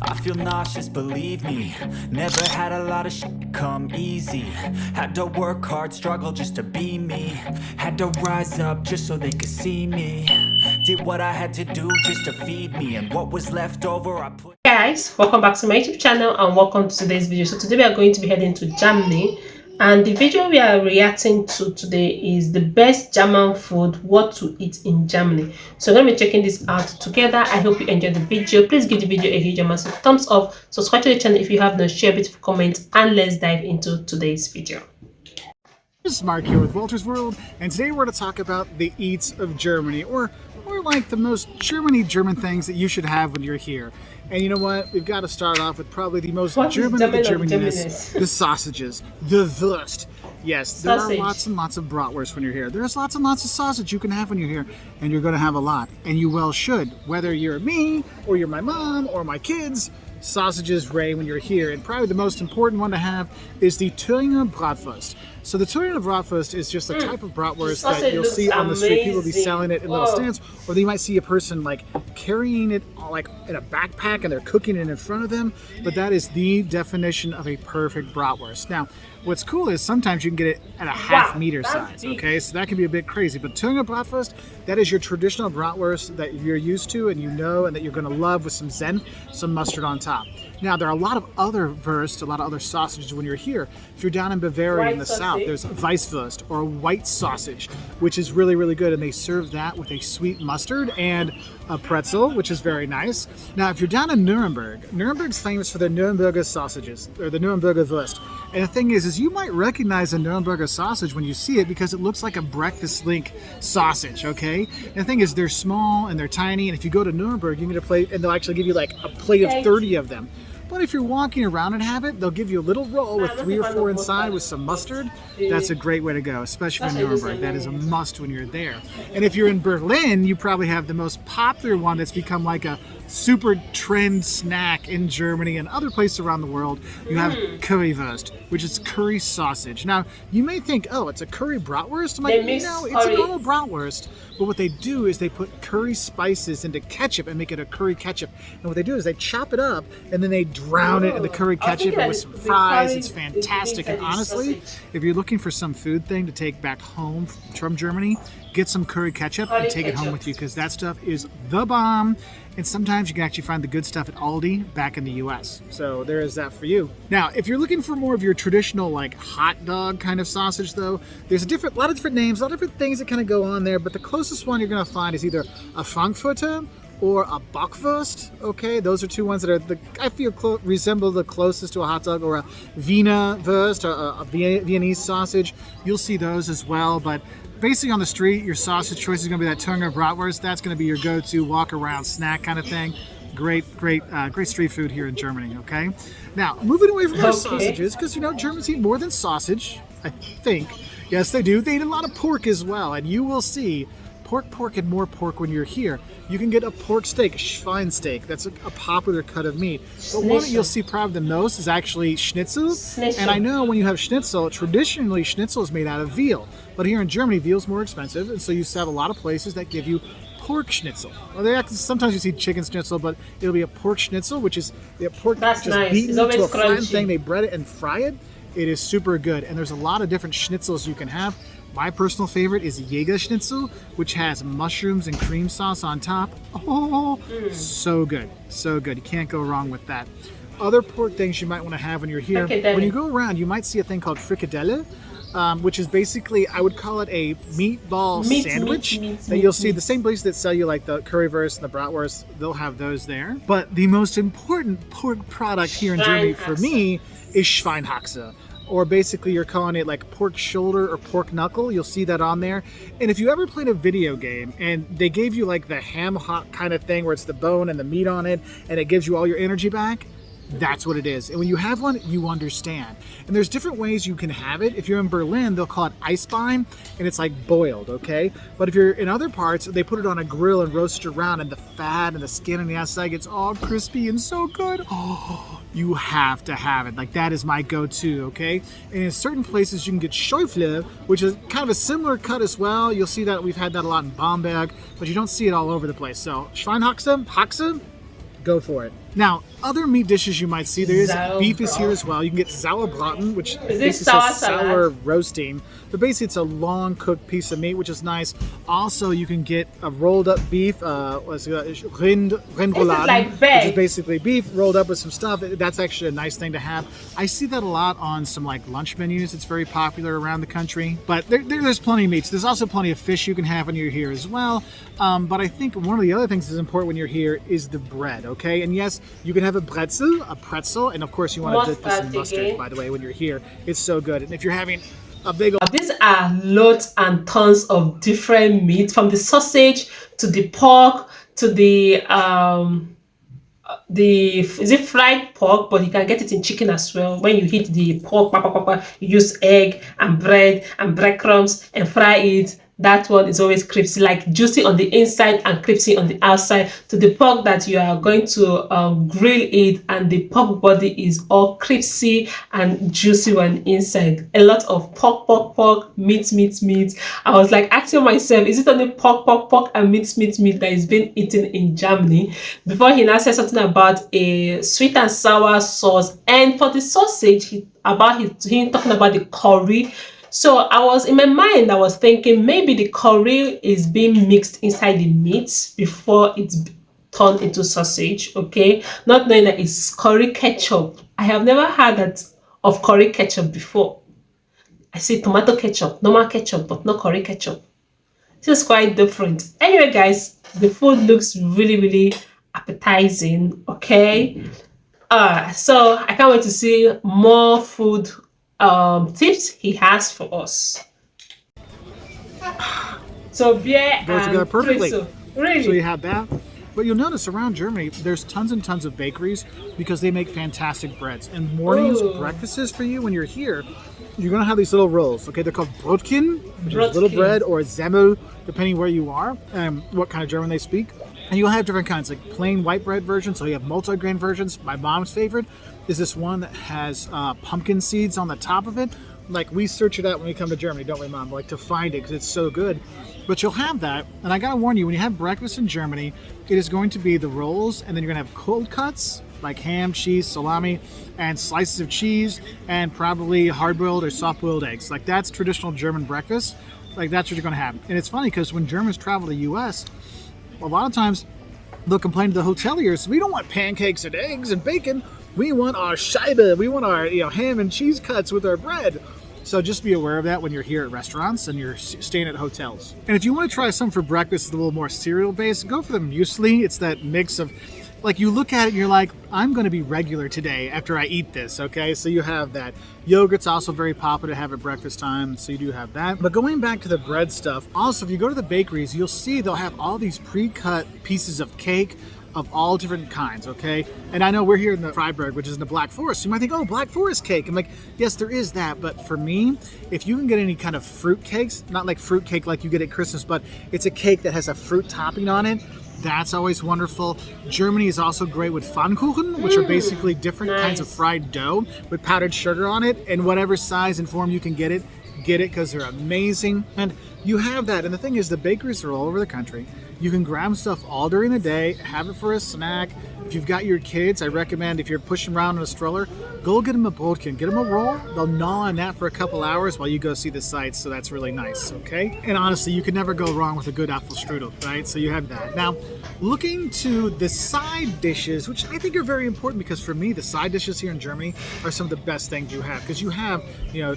I feel nauseous, believe me. Never had a lot of shit come easy. Had to work hard, struggle just to be me. Had to rise up just so they could see me. Did what I had to do just to feed me. And what was left over I put... Guys, welcome back to my YouTube channel and welcome to today's video. So today we are going to be heading to Germany, and the video we are reacting to today is the best German food, what to eat in Germany. So we're going to be checking this out together. I hope you enjoyed the video. Please give the video a huge massive thumbs up, subscribe to the channel if you have not, share a beautiful comment, and let's dive into today's video. This is Mark here with Walter's World, and today we're going to talk about the eats of Germany, or like the most German things that you should have when you're here. And you know what? We've got to start off with probably the most German of the Germanness, the sausages, the Wurst. Yes, there are lots and lots of bratwurst when you're here. There's lots and lots of sausage you can have when you're here, and you're going to have a lot, and you well should. Whether you're me, or you're my mom, or my kids, sausages reign when you're here. And probably the most important one to have is the Thüringer Bratwurst. So the Thüringer Bratwurst is just a type of bratwurst that you'll see on the street. People will be selling it in little stands, or you might see a person like carrying it like in a backpack and they're cooking it in front of them. But that is the definition of a perfect bratwurst. Now, what's cool is sometimes you can get it at a half-meter size, okay? So that can be a bit crazy. But Thüringer Bratwurst, that is your traditional bratwurst that you're used to and you know and that you're going to love with some Senf, some mustard on top. Now, there are a lot of other wurst, a lot of other sausages when you're here. If you're down in Bavaria in the south, there's Weisswurst or white sausage, which is really, really good. And they serve that with a sweet mustard and a pretzel, which is very nice. Now, if you're down in Nuremberg, Nuremberg's famous for the Nürnberger sausages, or the Nürnberger Wurst. And the thing is you might recognize a Nürnberger sausage when you see it because it looks like a breakfast link sausage, okay? And the thing is they're small and they're tiny, and if you go to Nuremberg, you can get a plate, and they'll actually give you like a plate of 30 of them. But if you're walking around and have it, they'll give you a little roll with 3 or 4 inside with some mustard. That's a great way to go, especially in Nuremberg. That is a must when you're there. And if you're in Berlin, you probably have the most popular one that's become like a super trend snack in Germany and other places around the world. You have Currywurst, which is curry sausage. Now, you may think, oh, it's a curry bratwurst? I'm like, no, it's a normal bratwurst. But what they do is they put curry spices into ketchup and make it a curry ketchup. And what they do is they chop it up and then they drown it in the curry ketchup and with some fries. It's fantastic. And honestly, if you're looking for some food thing to take back home from Germany, get some curry ketchup and take it home with you, because that stuff is the bomb. And sometimes you can actually find the good stuff at Aldi back in the US. So there is that for you. Now, if you're looking for more of your traditional like hot dog kind of sausage though, there's a lot of different names, a lot of different things that kind of go on there, but the closest one you're gonna find is either a Frankfurter or a Bockwurst, okay? Those are two ones that are, I feel, resemble the closest to a hot dog, or a Wiener Wurst, or a Viennese sausage. You'll see those as well, but basically on the street, your sausage choice is going to be that Thüringer Bratwurst. That's going to be your go-to walk-around snack kind of thing. Great street food here in Germany, okay? Now, moving away from our sausages, because, you know, Germans eat more than sausage, I think. Yes, they do. They eat a lot of pork as well, and you will see pork, and more pork when you're here. You can get a pork steak, a Schweinsteak. That's a popular cut of meat. But one that you'll see probably the most is actually schnitzel. And I know when you have schnitzel, traditionally schnitzel is made out of veal. But here in Germany, veal's more expensive, and so you have a lot of places that give you pork schnitzel. Well, sometimes you see chicken schnitzel, but it'll be a pork schnitzel, which is pork just beaten into a flat thing. They bread it and fry it. It is super good, and there's a lot of different schnitzels you can have. My personal favorite is Jäger Schnitzel, which has mushrooms and cream sauce on top. Oh, so good, so good. You can't go wrong with that. Other pork things you might want to have when you're here. When you go around, you might see a thing called frikadelle, which is basically, I would call it a meatball sandwich that you'll see the same places that sell you like the currywurst and the bratwurst. They'll have those there. But the most important pork product here in Germany for me is Schweinhaxe. Or basically you're calling it like pork shoulder or pork knuckle. You'll see that on there. And if you ever played a video game and they gave you like the ham hock kind of thing where it's the bone and the meat on it and it gives you all your energy back, that's what it is. And when you have one, you understand. And there's different ways you can have it. If you're in Berlin, they'll call it Eisbein, and it's like boiled, okay? But if you're in other parts, they put it on a grill and roast it around, and the fat and the skin on the outside gets all crispy and so good. Oh, you have to have it. Like, that is my go-to, okay? And in certain places, you can get Schäufle, which is kind of a similar cut as well. You'll see that we've had that a lot in Bamberg, but you don't see it all over the place. So Schweinhaxe, go for it. Now, other meat dishes you might see, there's beef is here Sauerbraten. as well. You can get sauerbraten, which Is it basically sour says salad? sour roasting. But basically, it's a long cooked piece of meat, which is nice. Also, you can get a rolled up beef, rindrouladen, like which veg. is basically beef rolled up with some stuff. That's actually a nice thing to have. I see that a lot on some like lunch menus. It's very popular around the country. But there's plenty of meats. There's also plenty of fish you can have when you're here as well. But I think one of the other things that's important when you're here is the bread, okay? And yes, you can have a pretzel, and of course you want to dip this in mustard, again. by the way, when you're here. It's so good. And if you're having a big old These are loads and tons of different meat, from the sausage to the pork to the is it fried pork, but you can get it in chicken as well. When you heat the pork, you use egg and bread and breadcrumbs and fry it. That one is always crispy, like juicy on the inside and crispy on the outside. To the pork that you are going to grill it, and the pork body is all crispy and juicy on the inside. A lot of pork, meat. I was like asking myself, is it only pork and meat that is being eaten in Germany? Before he now said something about a sweet and sour sauce, and for the sausage, he talking about the curry. So I was in my mind, I was thinking maybe the curry is being mixed inside the meat before it's turned into sausage, okay? Not knowing that it's curry ketchup. I have never heard that of curry ketchup before. I see tomato ketchup, normal ketchup, but not curry ketchup. This is quite different. Anyway, guys, the food looks really appetizing, okay? So I can't wait to see more food tips he has for us. So beer goes together and perfectly. pretzel. Really? So you have that. But you'll notice around Germany, there's tons and tons of bakeries because they make fantastic breads. And mornings, Ooh. breakfasts for you when you're here, you're going to have these little rolls. Okay, they're called Brotchen, which is little Brotchen. bread, or Semmel, depending where you are and what kind of German they speak. And you'll have different kinds, like plain white bread versions. So you have multi-grain versions. My mom's favorite is this one that has pumpkin seeds on the top of it. Like, we search it out when we come to Germany, don't we, Mom? Like, to find it because it's so good. But you'll have that. And I got to warn you, when you have breakfast in Germany, it is going to be the rolls, and then you're going to have cold cuts, like ham, cheese, salami, and slices of cheese, and probably hard-boiled or soft-boiled eggs. Like, that's traditional German breakfast. Like, that's what you're going to have. And it's funny because when Germans travel to the U.S., a lot of times they'll complain to the hoteliers, we don't want pancakes and eggs and bacon. We want our Scheibe. We want our ham and cheese cuts with our bread. So just be aware of that when you're here at restaurants and you're staying at hotels. And if you want to try some for breakfast that's a little more cereal based, go for the muesli. It's that mix of, like, you look at it and you're like, I'm going to be regular today after I eat this, okay? So you have that. Yogurt's also very popular to have at breakfast time, so you do have that. But going back to the bread stuff, also if you go to the bakeries, you'll see they'll have all these pre-cut pieces of cake of all different kinds, okay? And I know we're here in the Freiburg, which is in the Black Forest. You might think, oh, Black Forest cake. I'm like, yes, there is that. But for me, if you can get any kind of fruit cakes, not like fruit cake like you get at Christmas, but it's a cake that has a fruit topping on it, that's always wonderful. Germany is also great with Pfannkuchen, which are basically different kinds of fried dough with powdered sugar on it. And whatever size and form you can get it because they're amazing. And you have that. And the thing is, the bakeries are all over the country. You can grab stuff all during the day, have it for a snack. If you've got your kids, I recommend, if you're pushing around in a stroller, go get them a Brotchen, get them a roll. They'll gnaw on that for a couple hours while you go see the sights, so that's really nice, okay? And honestly, you can never go wrong with a good Apfelstrudel, right? So you have that. Now, looking to the side dishes, which I think are very important, because for me, the side dishes here in Germany are some of the best things you have, because you have,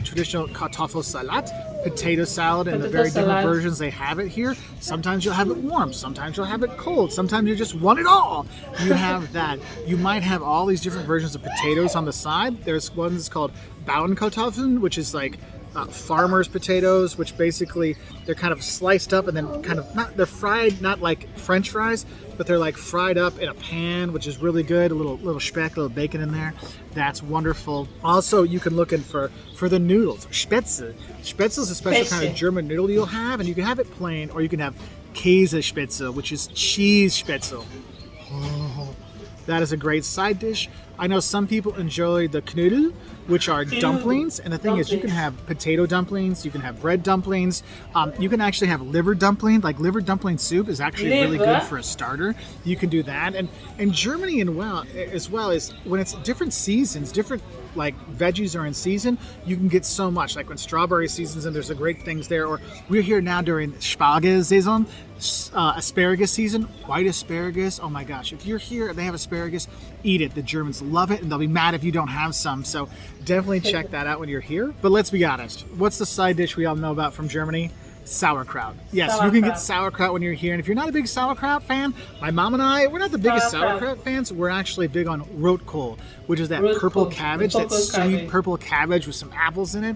traditional Kartoffelsalat, potato salad, and the very different versions they have it here. Sometimes you'll have it warm, sometimes you'll have it cold, sometimes you just want it all. You have that. You might have all these different versions of potatoes on the side. There's one that's called Bauernkartoffeln, which is like farmers' potatoes, which basically they're kind of sliced up and then they're fried, not like French fries, but they're like fried up in a pan, which is really good. A little speck, a little bacon in there. That's wonderful. Also, you can look in for the noodles. Spätzle. Spätzle is a special kind of German noodle you'll have, and you can have it plain, or you can have Käsespätzle, which is cheese spätzle. Oh, that is a great side dish. I know some people enjoy the Knödel, which are dumplings. And the thing is, you can have potato dumplings, you can have bread dumplings, you can actually have liver dumpling. Like liver dumpling soup is actually really good for a starter. You can do that. And Germany as well is when it's different seasons, different like veggies are in season, you can get so much. Like when strawberry seasons and there's a great things there. Or we're here now during Spargel season, asparagus season, white asparagus. Oh my gosh, if you're here and they have asparagus, eat it. The Germans love it and they'll be mad if you don't have some. So definitely check that out when you're here. But let's be honest, what's the side dish we all know about from Germany? Sauerkraut. Yes, you can get sauerkraut when you're here. And if you're not a big sauerkraut fan, my mom and I, we're not the biggest sauerkraut fans. We're actually big on rotkohl, which is that purple cabbage, that sweet purple cabbage with some apples in it.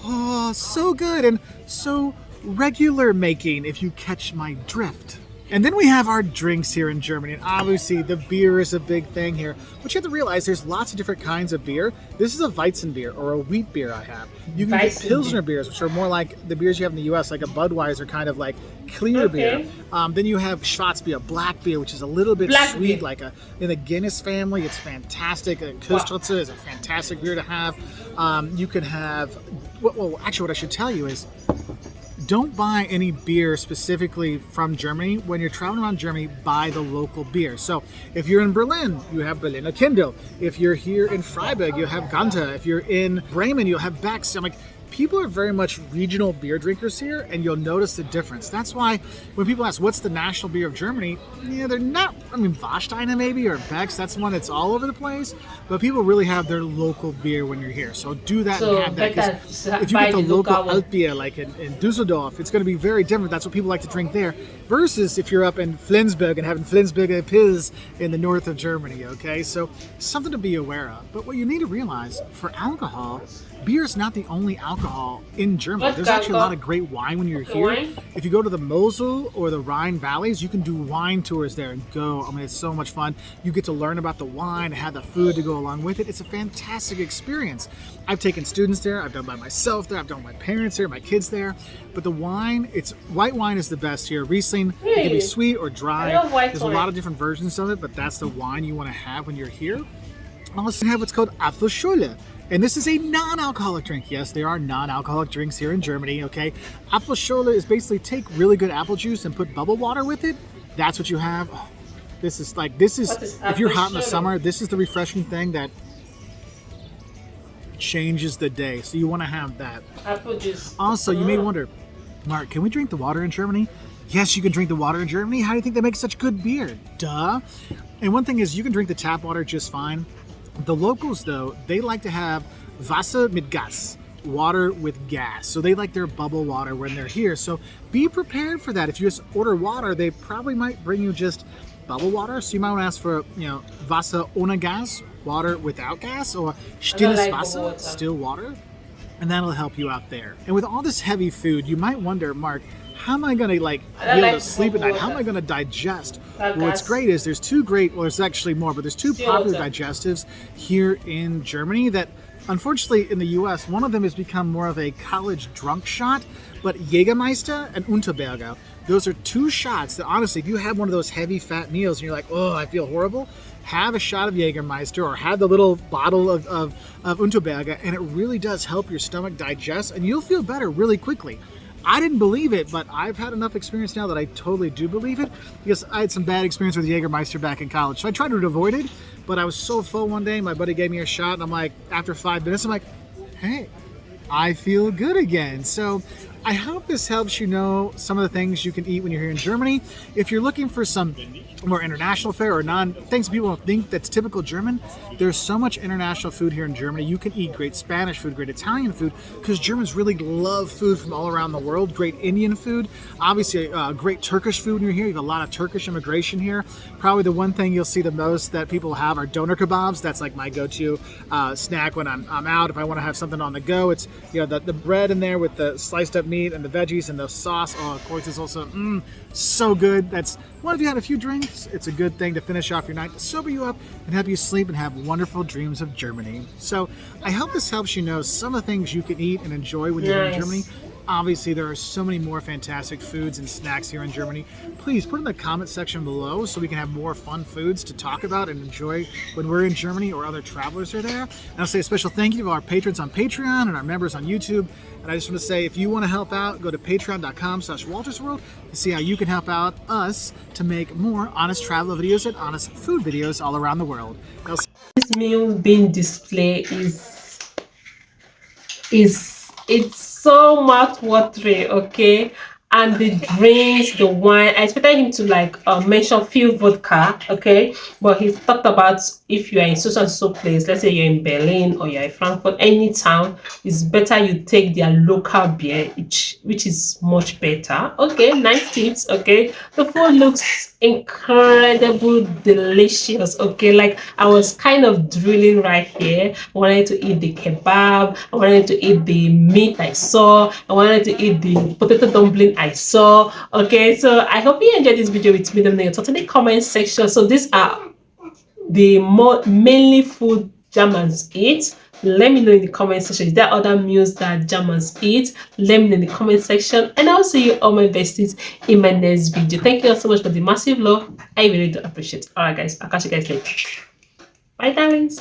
Oh, so good and so regular making, if you catch my drift. And then we have our drinks here in Germany. And obviously the beer is a big thing here. But you have to realize there's lots of different kinds of beer. This is a Weizen beer or a wheat beer I have. You can get Pilsner beers, which are more like the beers you have in the US, like a Budweiser kind of like clear beer. Then you have Schwarzbier, black beer, which is a little bit sweet, like in the Guinness family. It's fantastic. Köstritzer is a fantastic beer to have. You can have, well, actually what I should tell you is, don't buy any beer specifically from Germany. When you're traveling around Germany, buy the local beer. So if you're in Berlin, you have Berliner Kindle. If you're here in Freiburg, you have Ganter. If you're in Bremen, you'll have Beck's. I'm like, people are very much regional beer drinkers here, and you'll notice the difference. That's why when people ask, what's the national beer of Germany? Yeah, they're not, I mean, Warsteiner maybe, or Beck's, that's one that's all over the place. But people really have their local beer when you're here. So do that and have that. Because if you get the local Altbier, like in Dusseldorf, it's going to be very different. That's what people like to drink there. Versus if you're up in Flensburg and having Flensburger Pils in the north of Germany, okay? So something to be aware of. But what you need to realize, for alcohol, beer is not the only alcohol in Germany. There's actually a lot of great wine when you're here. If you go to the Mosel or the Rhine valleys, you can do wine tours there and go. I mean, it's so much fun. You get to learn about the wine and have the food to go along with it. It's a fantastic experience. I've taken students there. I've done by myself there. I've done with my parents there, my kids there. But the wine, white wine is the best here. Riesling, it can be sweet or dry. There's a lot of different versions of it, but that's the wine you want to have when you're here. Also have what's called Apfelschorle. And this is a non-alcoholic drink. Yes, there are non-alcoholic drinks here in Germany, okay? Apfelschorle is basically take really good apple juice and put bubble water with it. That's what you have. Oh, this is if you're hot in the summer, this is the refreshing thing that changes the day. So you want to have that. Apple juice. Also, you may wonder, Mark, can we drink the water in Germany? Yes, you can drink the water in Germany. How do you think they make such good beer? Duh. And one thing is, you can drink the tap water just fine. The locals, though, they like to have Wasser mit Gas, water with gas. So they like their bubble water when they're here. So be prepared for that. If you just order water, they probably might bring you just bubble water. So you might want to ask for, Wasser ohne Gas, water without gas, or stilles Wasser, still water. And that'll help you out there. And with all this heavy food, you might wonder, Mark, how am I going to be able to sleep at night? How am I going to digest? Well, what's great is there's there's actually more, but there's two popular digestives here in Germany that, unfortunately, in the US, one of them has become more of a college drunk shot, but Jägermeister and Unterberger, those are two shots that, honestly, if you have one of those heavy fat meals and you're like, oh, I feel horrible, have a shot of Jägermeister or have the little bottle of Unterberger, and it really does help your stomach digest, and you'll feel better really quickly. I didn't believe it, but I've had enough experience now that I totally do believe it, because I had some bad experience with Jägermeister back in college. So I tried to avoid it, but I was so full one day, my buddy gave me a shot, and I'm like, after 5 minutes, I'm like, hey, I feel good again. So I hope this helps you know some of the things you can eat when you're here in Germany. If you're looking for some more international fare or things people don't think that's typical German, there's so much international food here in Germany. You can eat great Spanish food, great Italian food, because Germans really love food from all around the world. Great Indian food, obviously great Turkish food when you're here. You have a lot of Turkish immigration here. Probably the one thing you'll see the most that people have are doner kebabs. That's like my go-to snack when I'm out. If I want to have something on the go, it's the bread in there with the sliced up meat and the veggies and the sauce. Oh, of course, it's also so good. That's one, if you had a few drinks, it's a good thing to finish off your night, to sober you up and help you sleep and have wonderful dreams of Germany. So I hope this helps you know some of the things you can eat and enjoy when you're in Germany. Obviously, there are so many more fantastic foods and snacks here in Germany. Please put in the comment section below so we can have more fun foods to talk about and enjoy when we're in Germany or other travelers are there. And I'll say a special thank you to our patrons on Patreon and our members on YouTube. And I just want to say, if you want to help out, go to patreon.com/waltersworld to see how you can help out us to make more honest travel videos and honest food videos all around the world. This meal being displayed is it's so mouth-watering, okay? And the drinks, the wine, I expected him to like mention few vodka, okay? But he talked about if you are in so and so place, let's say you're in Berlin or you're in Frankfurt, any town, it's better you take their local beer, which is much better. Okay, nice tips, okay? The food looks incredible, delicious, okay? Like I was kind of drooling right here. I wanted to eat the kebab, I wanted to eat the meat I saw, I wanted to eat the potato dumpling I saw. Okay, so I hope you enjoyed this video with me. Let me know your thoughts in the comment section. So these are the mainly food Germans eat. Let me know in the comment section. Is there other meals that Germans eat? Let me know in the comment section, and I'll see you all my besties in my next video. Thank you all so much for the massive love. I really do appreciate it. All right guys, I'll catch you guys later. Bye darlings.